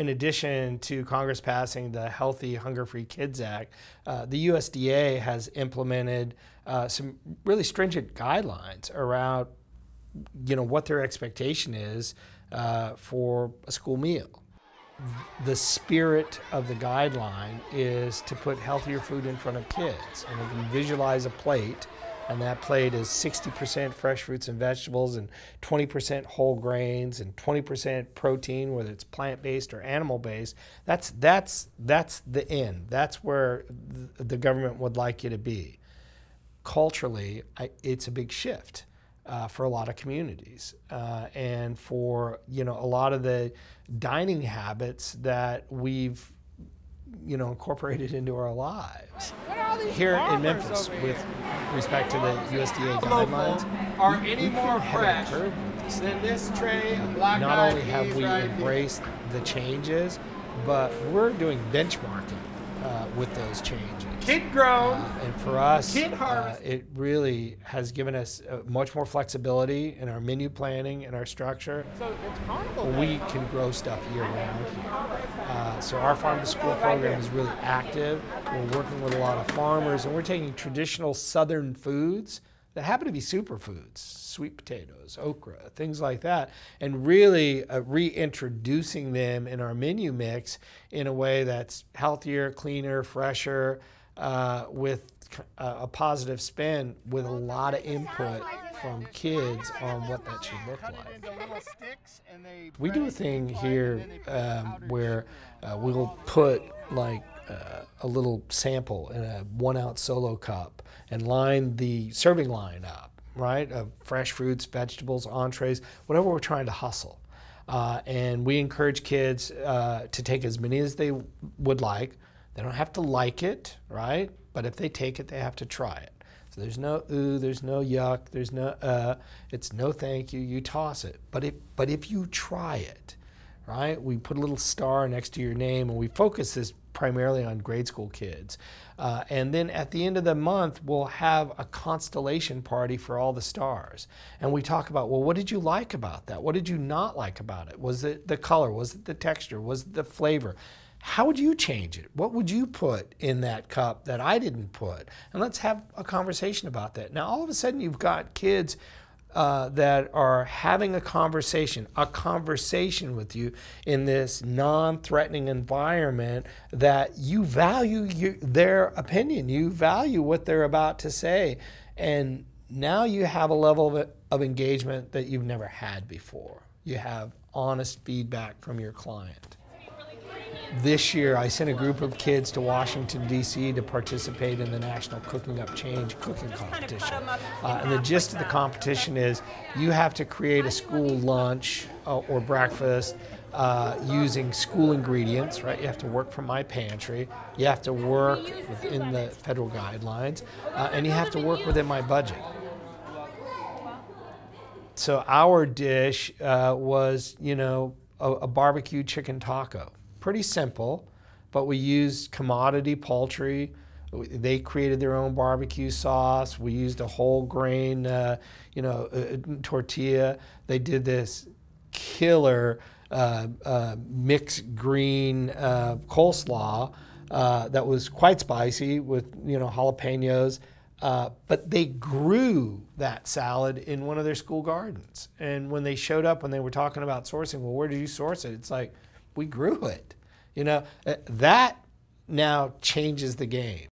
in addition to Congress passing the Healthy Hunger-Free Kids Act, the USDA has implemented some really stringent guidelines around, what their expectation is for a school meal. The spirit of the guideline is to put healthier food in front of kids. And if you visualize a plate, and that plate is 60% fresh fruits and vegetables and 20% whole grains and 20% protein, whether it's plant-based or animal-based, that's the end. That's where the government would like you to be. Culturally, it's a big shift for a lot of communities, and for a lot of the dining habits that we've incorporated into our lives. Here in Memphis, with respect to the USDA guidelines, are any more fresh than this tray of black not eyed only have peas we right embraced the changes, but we're doing benchmarking with those changes. Kid grown, and for us, kid harvest. it really has given us much more flexibility in our menu planning and our structure. So it's carnival. We can grow stuff year round here. So our farm to school program is really active. We're working with a lot of farmers, and we're taking traditional southern foods that happen to be superfoods, sweet potatoes, okra, things like that, and really reintroducing them in our menu mix in a way that's healthier, cleaner, fresher, with a positive spin, with a lot of input from kids on what that should look like. We do a thing here where we'll put like a little sample in a 1 ounce solo cup and line the serving line up, right, of fresh fruits, vegetables, entrees, whatever we're trying to hustle. And we encourage kids to take as many as they would like. They don't have to like it, right? But if they take it, they have to try it. So there's no ooh, there's no yuck, there's no it's no thank you, you toss it. But if you try it, right? We put a little star next to your name, and we focus this primarily on grade school kids. And then at the end of the month, we'll have a constellation party for all the stars. And we talk about, well, what did you like about that? What did you not like about it? Was it the color? Was it the texture? Was it the flavor? How would you change it? What would you put in that cup that I didn't put? And let's have a conversation about that. Now, all of a sudden, you've got kids that are having a conversation with you in this non-threatening environment, that you value their opinion, you value what they're about to say, and now you have a level of engagement that you've never had before. You have honest feedback from your client. This year, I sent a group of kids to Washington, D.C. to participate in the National Cooking Up Change cooking competition. And the gist of the competition is you have to create a school lunch or breakfast using school ingredients, right? You have to work from my pantry. You have to work within the federal guidelines. And you have to work within my budget. So our dish was, a barbecue chicken taco. Pretty simple, but we used commodity poultry. They created their own barbecue sauce. We used a whole grain, tortilla. They did this killer mixed green coleslaw that was quite spicy with jalapenos. But they grew that salad in one of their school gardens. And when they showed up, when they were talking about sourcing, well, where did you source it? It's like, we grew it. That now changes the game.